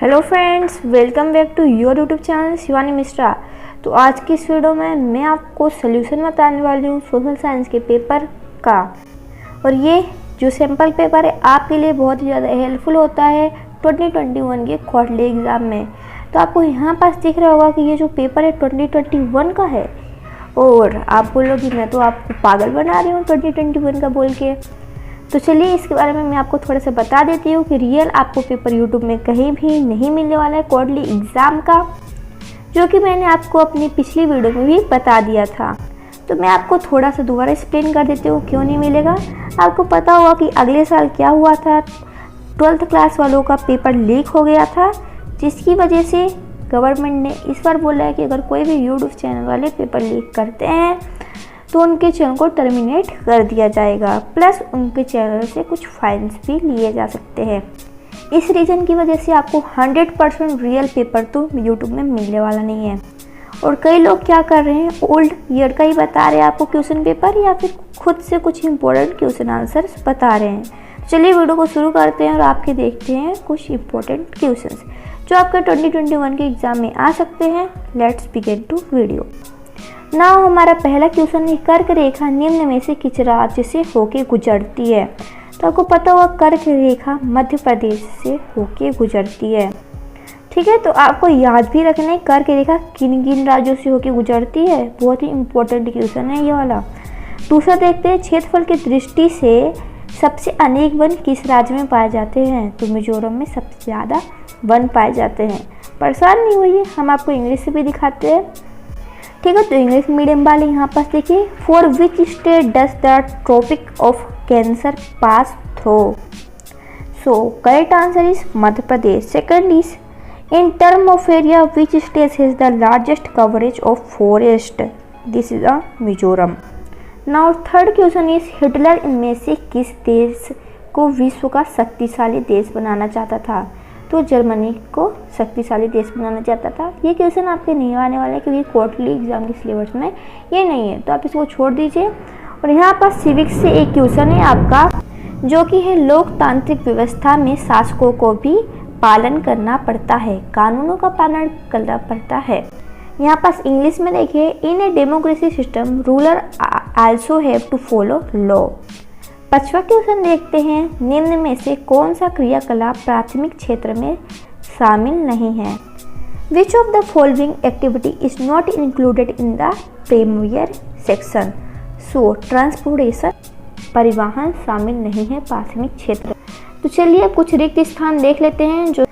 Hello friends, welcome back to your YouTube channel Shivani Mishra. तो आज की इस वीडियो में मैं आपको सोल्यूशन बताने वाली हूँ सोशल साइंस के पेपर का। और ये जो सैम्पल पेपर है आपके लिए बहुत ही ज़्यादा हेल्पफुल होता है 2021 के क्वार्टरली एग्ज़ाम में। तो आपको यहाँ पास दिख रहा होगा कि ये जो पेपर है 2021 का है। और आप बोलोगे मैं तो आपको पागल बना रही हूँ 2021 का बोल के। तो चलिए इसके बारे में मैं आपको थोड़ा सा बता देती हूँ कि रियल आपको पेपर यूट्यूब में कहीं भी नहीं मिलने वाला है क्वार्टरली एग्ज़ाम का, जो कि मैंने आपको अपनी पिछली वीडियो में भी बता दिया था। तो मैं आपको थोड़ा सा दोबारा एक्सप्लेन कर देती हूँ क्यों नहीं मिलेगा। आपको पता होगा कि अगले साल क्या हुआ था, 12th क्लास वालों का पेपर लीक हो गया था, जिसकी वजह से गवर्नमेंट ने इस बार बोला है कि अगर कोई भी यूट्यूब चैनल वाले पेपर लीक करते हैं तो उनके चैनल को टर्मिनेट कर दिया जाएगा, प्लस उनके चैनल से कुछ फाइन्स भी लिए जा सकते हैं। इस रीज़न की वजह से आपको 100% रियल पेपर तो यूट्यूब में मिलने वाला नहीं है। और कई लोग क्या कर रहे हैं, ओल्ड ईयर का ही बता रहे हैं आपको क्वेश्चन पेपर, या फिर खुद से कुछ इंपॉर्टेंट क्वेश्चन आंसर्स बता रहे हैं। चलिए वीडियो को शुरू करते हैं और आपके देखते हैं कुछ इंपॉर्टेंट क्वेश्चंस जो आपके 2021 के एग्ज़ाम में आ सकते हैं। Let's begin to video. Now हमारा पहला क्वेश्चन है, कर्क रेखा निम्न में से किस राज्य से होके गुजरती है। तो आपको पता होगा कर्क रेखा मध्य प्रदेश से होके गुजरती है। ठीक है, तो आपको याद भी रखना है कर्क रेखा किन किन राज्यों से होके गुजरती है। बहुत ही इंपॉर्टेंट क्वेश्चन है ये वाला। दूसरा देखते हैं, क्षेत्रफल की दृष्टि से सबसे अनेक वन किस राज्य में पाए जाते हैं। तो मिजोरम में सबसे ज़्यादा वन पाए जाते हैं। परेशान नहीं होइए, हम आपको इंग्लिश से भी दिखाते हैं। ठीक है, तो इंग्लिश मीडियम वाले यहाँ पास देखिए, for which state does the tropic of cancer pass through. So correct answer is Madhya Pradesh. Second is, in term of area which state has the largest coverage of forest. This is a Mizoram. Now third question is, Hitler इनमें से किस देश को विश्व का शक्तिशाली देश बनाना चाहता था। तो जर्मनी को शक्तिशाली देश बनाना चाहता था। ये क्वेश्चन आपके नहीं आने वाला है क्योंकि क्वार्टरली एग्जाम के सिलेबस में ये नहीं है, तो आप इसको छोड़ दीजिए। और यहाँ पर सिविक्स से एक क्वेश्चन है आपका, जो कि है लोकतांत्रिक व्यवस्था में शासकों को भी पालन करना पड़ता है, कानूनों का पालन करना पड़ता है। यहाँ पास इंग्लिश में देखिए, in a democracy system ruler also have to follow law. पांचवा क्वेश्चन देखते हैं, निम्न में से कौन सा क्रियाकलाप प्राथमिक क्षेत्र में शामिल नहीं है। Which of the following activity is not included in the premier section. So transportation, परिवहन शामिल नहीं है प्राथमिक क्षेत्र। तो चलिए कुछ रिक्त स्थान देख लेते हैं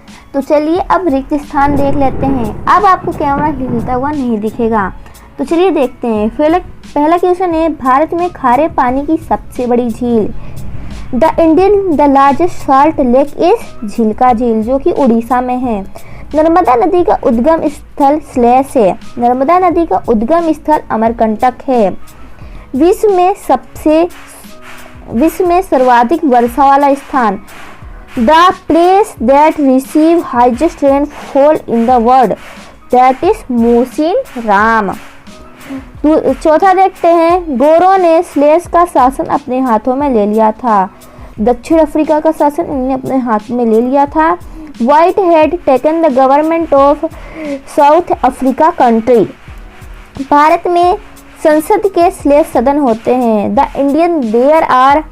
अब रिक्त स्थान देख लेते हैं। अब आपको कैमरा हिलता हुआ नहीं दिखेगा, तो चलिए देखते हैं। पहला क्वेश्चन है, भारत में खारे पानी की सबसे बड़ी झील। The largest salt lake is झीलका झील, जो कि उड़ीसा में है। नर्मदा नदी का उद्गम स्थल स्लेश है। नर्मदा नदी का उद्गम स्थल अमरकंटक है। विश्व में सर्वाधिक वर्षा वाला स्थान। The place that receive highest rainfall in the world, that is Mawsynram. चौथा देखते हैं, गोरों ने स्लेश का शासन अपने हाथों में ले लिया था। दक्षिण अफ्रीका का शासन इन्होंने अपने हाथ में ले लिया था। White had taken the government of South Africa country. Bharat में संसद के स्लेश सदन होते हैं। The Indian there are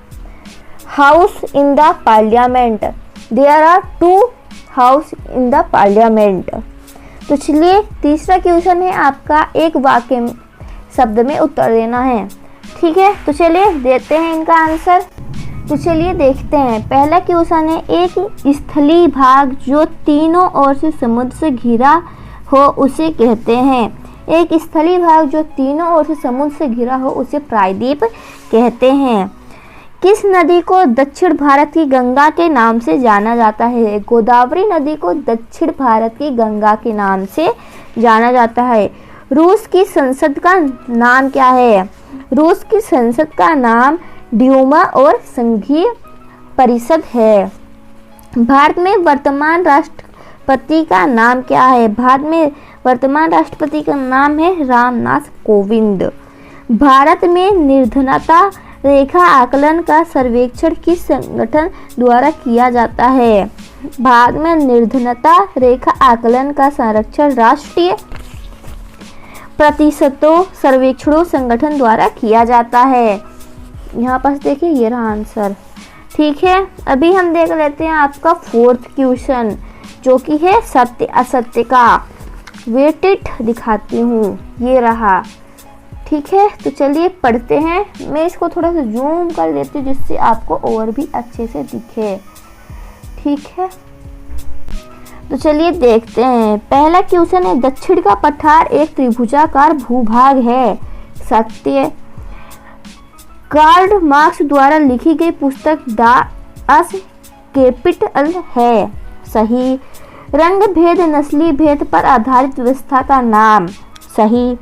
house in the parliament. There are 2 house in the parliament. तो चलिए तीसरा क्वेश्चन है आपका, एक वाक्य शब्द में उत्तर देना है। ठीक है, तो चलिए देते हैं इनका आंसर। तो चलिए देखते हैं। पहला क्वेश्चन है, एक स्थलीय भाग जो तीनों ओर से समुद्र से घिरा हो उसे कहते हैं। एक स्थलीय भाग जो तीनों ओर से समुद्र से घिरा हो उसे प्रायद्वीप कहते हैं। किस नदी को दक्षिण भारत की गंगा के नाम से जाना जाता है। गोदावरी नदी को दक्षिण भारत की गंगा के नाम से जाना जाता है। रूस की संसद का नाम क्या है। रूस की संसद का नाम ड्यूमा और संघीय परिषद है। भारत में वर्तमान राष्ट्रपति का नाम क्या है। भारत में वर्तमान राष्ट्रपति का नाम है रामनाथ कोविंद। भारत में निर्धनता रेखा आकलन का सर्वेक्षण किस संगठन द्वारा किया जाता है। बाद में निर्धनता रेखा आकलन का संरक्षण राष्ट्रीय प्रतिशतों सर्वेक्षणों संगठन द्वारा किया जाता है। यहाँ पर देखिए ये रहा आंसर। ठीक है, अभी हम देख लेते हैं आपका फोर्थ क्वेश्चन जो कि है सत्य असत्य का। वेटेड दिखाती हूँ, ये रहा। ठीक है, तो चलिए पढ़ते हैं। मैं इसको थोड़ा सा जूम कर देती हूँ जिससे आपको और भी अच्छे से दिखे। ठीक है, तो चलिए देखते हैं। पहला क्वेश्चन है दक्षिण का पठार एक त्रिभुजाकार भूभाग है। सत्य। कार्ल मार्क्स द्वारा लिखी गई पुस्तक डास कैपिटल है। सही। रंग भेद नस्ली भेद पर आधारित व्यवस्था का नाम। सही।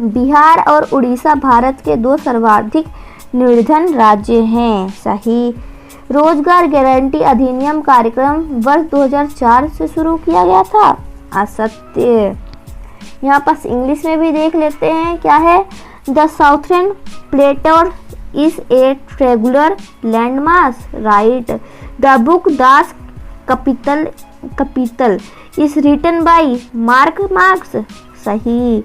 बिहार और उड़ीसा भारत के 2 सर्वाधिक निर्धन राज्य हैं। सही। रोजगार गारंटी अधिनियम कार्यक्रम वर्ष 2004 से शुरू किया गया था। असत्य। यहाँ पर इंग्लिश में भी देख लेते हैं क्या है। The southern plateau is a regular landmass. Right. The book Das Kapital is written by Mark Marx. सही।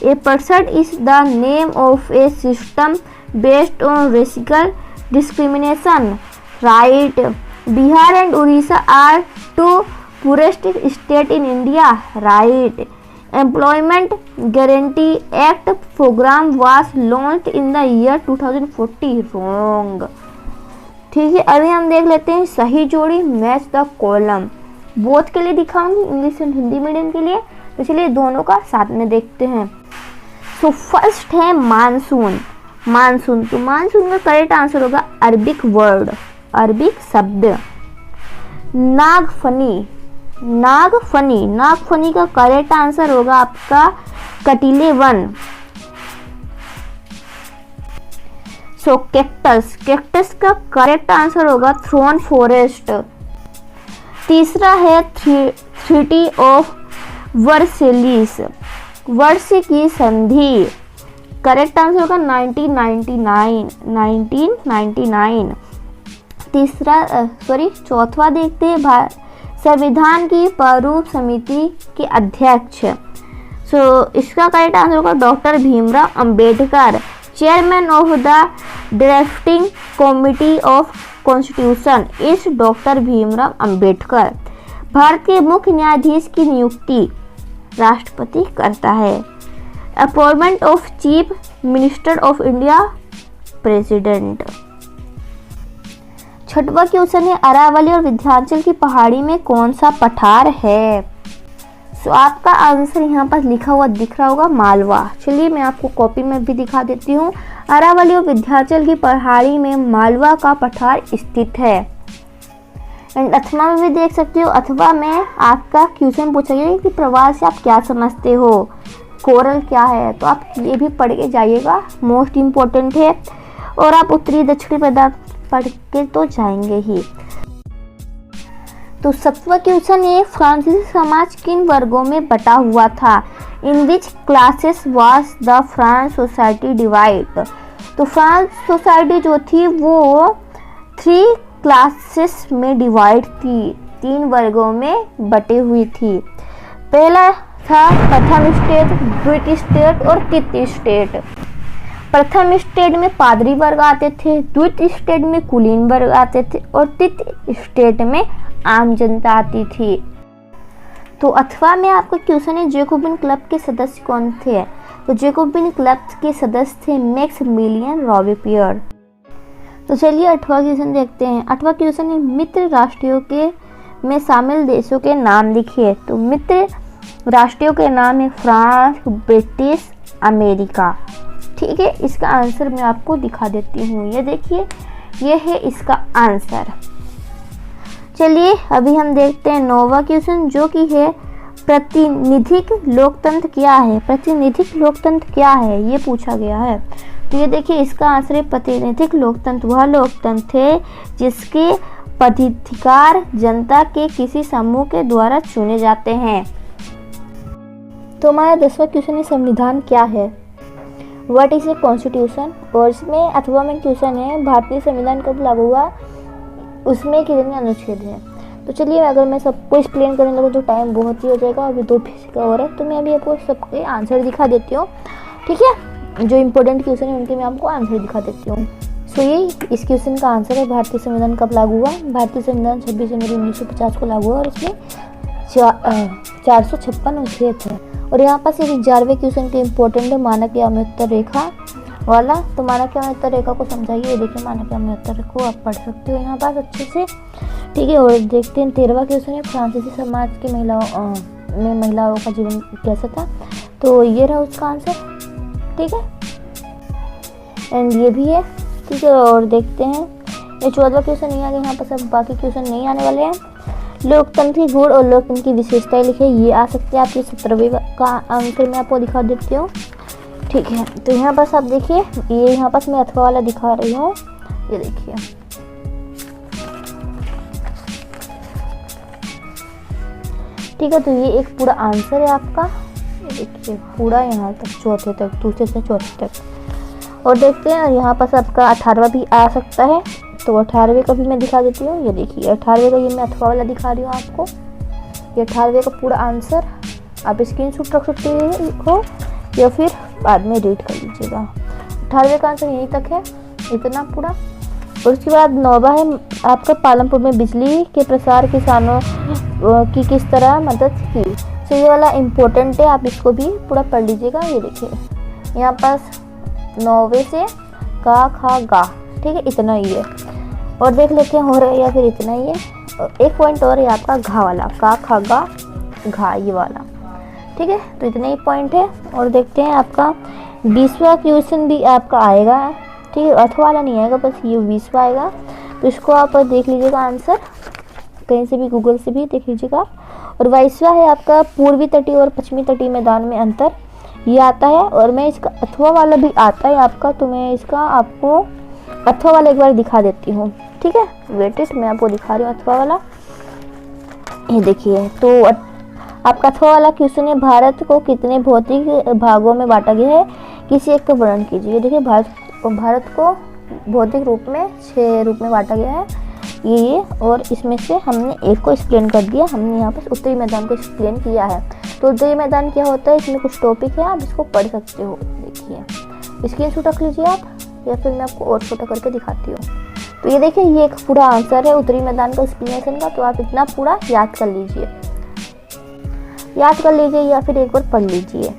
A person is the name of a system based on racial discrimination. Right. Bihar and Orissa are 2 poorest state in India. Right. Employment Guarantee Act program was launched in the year 2040. Wrong. ठीक है, अभी हम देख लेते हैं सही जोड़ी मैच द कॉलम। बोथ के लिए दिखाऊंगी, इंग्लिश एंड हिंदी मीडियम के लिए, तो चलिए दोनों का साथ में देखते हैं। सो फर्स्ट है मानसून। मानसून, तो मानसून का करेक्ट आंसर होगा अरबिक वर्ड, अरबिक शब्द। नागफनी, नागफनी, नागफनी का करेक्ट आंसर होगा आपका कटीले वन। सो कैक्टस, कैक्टस का करेक्ट आंसर होगा थ्रोन फॉरेस्ट। तीसरा है ट्रीटी ऑफ वर्सेलिस, वर्ष की संधि। करेक्ट आंसर होगा 1999। चौथा देखते हैं संविधान की प्रारूप समिति के अध्यक्ष। इसका करेक्ट आंसर होगा doctor Bhimrao Ambedkar, chairman of the drafting committee of constitution इस डॉक्टर भीमराव अंबेडकर। भारत के मुख्य न्यायाधीश की नियुक्ति राष्ट्रपति करता है। Appointment of chief minister of India president. छठवां क्वेश्चन है अरावली और विंध्याचल की पहाड़ी में कौन सा पठार है। आपका आंसर यहाँ पर लिखा हुआ दिख रहा होगा मालवा। चलिए मैं आपको कॉपी में भी दिखा देती हूँ। अरावली और विंध्याचल की पहाड़ी में मालवा का पठार स्थित है। एंड अथवा में भी देख सकते हो। अथवा में आपका क्वेश्चन पूछा गया कि प्रवाल से आप क्या समझते हो, कोरल क्या है, तो आप ये भी पढ़ के जाइएगा, मोस्ट इम्पोर्टेंट है। और आप उत्तरी दक्षिणी पदार्थ पढ़ के तो जाएंगे ही। तो 7वां क्वेश्चन है फ्रांसीसी समाज किन वर्गों में बटा हुआ था। In which classes was the France society divide. तो फ्रांस सोसाइटी जो थी वो 3 क्लासेस में डिवाइड थी, 3 वर्गों में बटी हुई थी। पहला था प्रथम स्टेट, द्वितीय स्टेट और तृतीय स्टेट। प्रथम स्टेट में पादरी वर्ग आते थे, द्वितीय स्टेट में कुलीन वर्ग आते थे और तृतीय स्टेट में आम जनता आती थी। तो अथवा में आपका क्वेश्चन है जैकोबिन क्लब के सदस्य कौन थे। तो जैकोबिन क्लब के सदस्य थे मैक्सिमिलियन रॉबिस्पियर। तो चलिए 8वां क्वेश्चन देखते हैं। 8वां क्वेश्चन है मित्र राष्ट्रों के में शामिल देशों के नाम लिखिए। तो मित्र राष्ट्रों के नाम है फ्रांस, ब्रिटिश, अमेरिका। ठीक है, इसका आंसर मैं आपको दिखा देती हूँ। ये देखिए, ये है इसका आंसर। चलिए अभी हम देखते हैं 9वां क्वेश्चन जो कि है प्रातिनिधिक लोकतंत्र क्या है। प्रातिनिधिक लोकतंत्र क्या है ये पूछा गया है। तो ये देखिए इसका आंसर है प्रातिनिधिक लोकतंत्र वह लोकतंत्र है जिसके पदाधिकार जनता के किसी समूह के द्वारा चुने जाते हैं। तो हमारा 10वां क्वेश्चन है संविधान क्या है। What is a constitution. और इसमें अथवा में क्वेश्चन है भारतीय संविधान कब लागू हुआ, उसमें कितने अनुच्छेद हैं। तो चलिए, अगर मैं सबको एक्सप्लेन करने लगूँ तो टाइम बहुत ही हो जाएगा। अभी 2 पेज का और है, तो मैं अभी आपको सबके आंसर दिखा देती हूँ, ठीक है। जो इंपॉर्टेंट क्वेश्चन है उनके मैं आपको आंसर दिखा देती हूँ। सो ये इस क्वेश्चन का आंसर है, भारतीय संविधान कब लागू हुआ? भारतीय संविधान 26 जनवरी 1950 को लागू हुआ और इसमें 456 अनुच्छेद है। और यहाँ पास एक 11वें क्वेश्चन के इम्पोर्टेंट है, मानक या उत्तर रेखा वाला। तो मानक या उत्तर रेखा को समझाइए। देखिए, मानक या उत्तर को आप पढ़ सकते हो यहाँ पास अच्छे से, ठीक है। और देखते हैं 13वां क्वेश्चन है, फ्रांसीसी समाज की महिलाओं का जीवन कैसा था? तो ये रहा उसका आंसर, ठीक है। एंड ये भी है, ठीक है। और देखते हैं, ये 14वां क्वेश्चन नहीं आ गया यहाँ पर, सब बाकी क्वेश्चन नहीं आने वाले हैं। लोकतंत्र की गुण और लोकतंत्र की विशेषताएं लिखे, ये आ सकते हैं आपके 17वें का आंसर मैं आपको दिखा देती हूँ, ठीक है। तो यहाँ पास आप देखिए, ये यहाँ पास मैं अथवा वाला दिखा रही हूँ, ये देखिए, ठीक है। तो ये एक पूरा आंसर है आपका, ये देखिए पूरा यहाँ तक, चौथे तक, दूसरे से चौथे तक। और देखते हैं, यहाँ पास आपका 18वां भी आ सकता है, तो 18वें का भी मैं दिखा देती हूँ। ये देखिए 18वें का, ये मैं अथवा वाला दिखा रही हूँ आपको, ये 18वें का पूरा आंसर। आप स्क्रीनशॉट रख सकते हो या फिर बाद में रीड कर लीजिएगा। 18वें का आंसर यहीं तक है, इतना पूरा। और उसके बाद 9वां है आपका, पालमपुर में बिजली के प्रसार किसानों की किस तरह मदद की? तो ये वाला इम्पोर्टेंट है, आप इसको भी पूरा पढ़ लीजिएगा। ये देखिए यहाँ पास 9वें से का, खा, गा, ठीक है, इतना ही है। और देख लेते हैं हो रहा है या फिर इतना ही है। और एक पॉइंट और है आपका घा वाला, का, खा, गा, घा, ये वाला, ठीक है। तो इतने ही पॉइंट है। और देखते हैं आपका 20वां क्वेश्चन भी आपका आएगा, ठीक है। अथवा वाला नहीं आएगा, बस ये 20वां आएगा। तो इसको आप देख लीजिएगा आंसर, कहीं से भी, गूगल से भी देख लीजिएगा। और 22वां है आपका, पूर्वी तटीय और पश्चिमी तटीय मैदान में अंतर, ये आता है। और मैं इसका अथवा वाला भी आता है आपका, तो मैं इसका आपको अथवा वाला एक बार दिखा देती हूँ, ठीक है। वेटेज मैं आपको दिखा रही हूँ अथवा वाला, ये देखिए। तो आपका अथवा वाला क्वेश्चन है, भारत को कितने भौतिक भागों में बांटा गया है? किसी एक का वर्णन कीजिए। देखिए भारत को भौतिक रूप में 6 रूप में बांटा गया है, ये। और इसमें से हमने एक को एक्सप्लेन कर दिया, हमने यहाँ पर उत्तरी मैदान को एक्सप्लेन किया है। तो उत्तरी मैदान क्या होता है, इसमें कुछ टॉपिक है, आप इसको पढ़ सकते हो। देखिए स्क्रीनशॉट रख लीजिए आप, या फिर मैं आपको और छोटा करके दिखाती हूँ। तो ये देखिए, ये एक पूरा आंसर है उत्तरी मैदान का एक्सप्लेनेशन का। तो आप इतना पूरा याद कर लीजिए या फिर एक बार पढ़ लीजिए।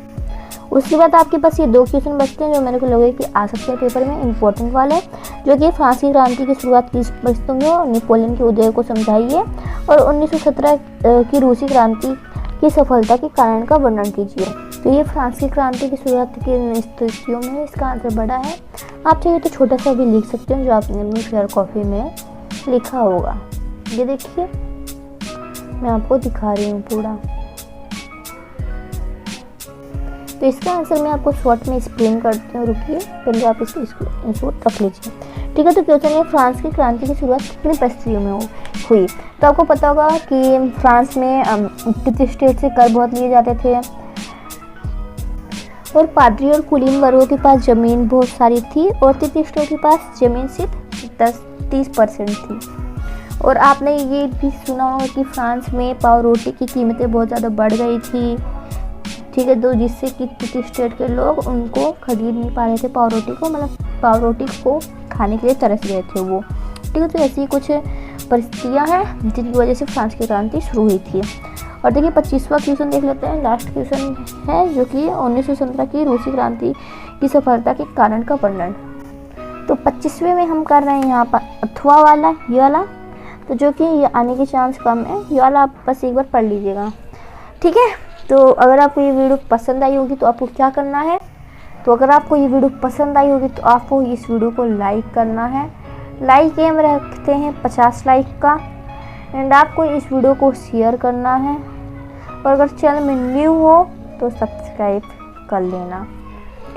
उसके बाद आपके पास ये 2 क्वेश्चन बचते हैं जो मेरे को लगे कि आ सकते हैं पेपर में, इंपॉर्टेंट वाले, जो कि फ्रांसीसी क्रांति की शुरुआत किस पुस्तकों और नेपोलियन के उदय को समझाइए, और 1917 की रूसी क्रांति की सफलता के कारण का वर्णन कीजिए। तो ये फ्रांसीसी क्रांति की शुरुआत की स्थितियों में इसका आंसर बड़ा है। आप चाहिए तो छोटा सा भी लिख सकते हो, जो आपने अपनी फेयर कॉपी में लिखा होगा। ये देखिए मैं आपको दिखा रही हूँ पूरा। तो इसका आंसर मैं आपको शॉर्ट में एक्सप्लेन करती हूँ, रुकिए, पहले आप इसको स्क्रीनशॉट रख लीजिए, ठीक है। तो क्वेश्चन है, फ्रांस की क्रांति की शुरुआत कितनी परिस्थितियों में हुई? तो आपको पता होगा कि फ्रांस में तृतीय स्टेट से कर बहुत लिए जाते थे, और पादरी और कुलीन वर्गों के पास ज़मीन बहुत सारी थी, और तृतीय स्टेट के पास ज़मीन सिर्फ 10-30% थी। और आपने ये भी सुना होगा कि फ्रांस में पाव रोटी की कीमतें बहुत ज़्यादा बढ़ गई थी, ठीक है। तो जिससे कि तृतीय स्टेट के लोग उनको खरीद नहीं पा रहे थे पाव रोटी को, मतलब पाव रोटी को खाने के लिए तरस गए थे वो, ठीक है। तो ऐसी कुछ परिस्थितियाँ हैं जिनकी वजह से फ्रांस की क्रांति शुरू हुई थी। और देखिए 25वां क्वेश्चन देख लेते हैं, लास्ट क्वेश्चन है, जो कि 1917 की रूसी क्रांति की सफलता के कारण का वर्णन। तो 25वें में हम कर रहे हैं यहाँ पर अथवा वाला, ये वाला, तो जो कि ये आने के चांस कम है, ये वाला आप बस एक बार पढ़ लीजिएगा, ठीक है। तो अगर आपको ये वीडियो पसंद आई होगी तो आपको क्या करना है, तो अगर आपको ये वीडियो पसंद आई होगी तो आपको इस वीडियो को लाइक करना है। लाइक हम रखते हैं 50 लाइक का, एंड आपको इस वीडियो को शेयर करना है, और अगर चैनल में न्यू हो तो सब्सक्राइब कर लेना,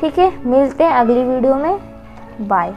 ठीक है। मिलते हैं अगली वीडियो में, बाय।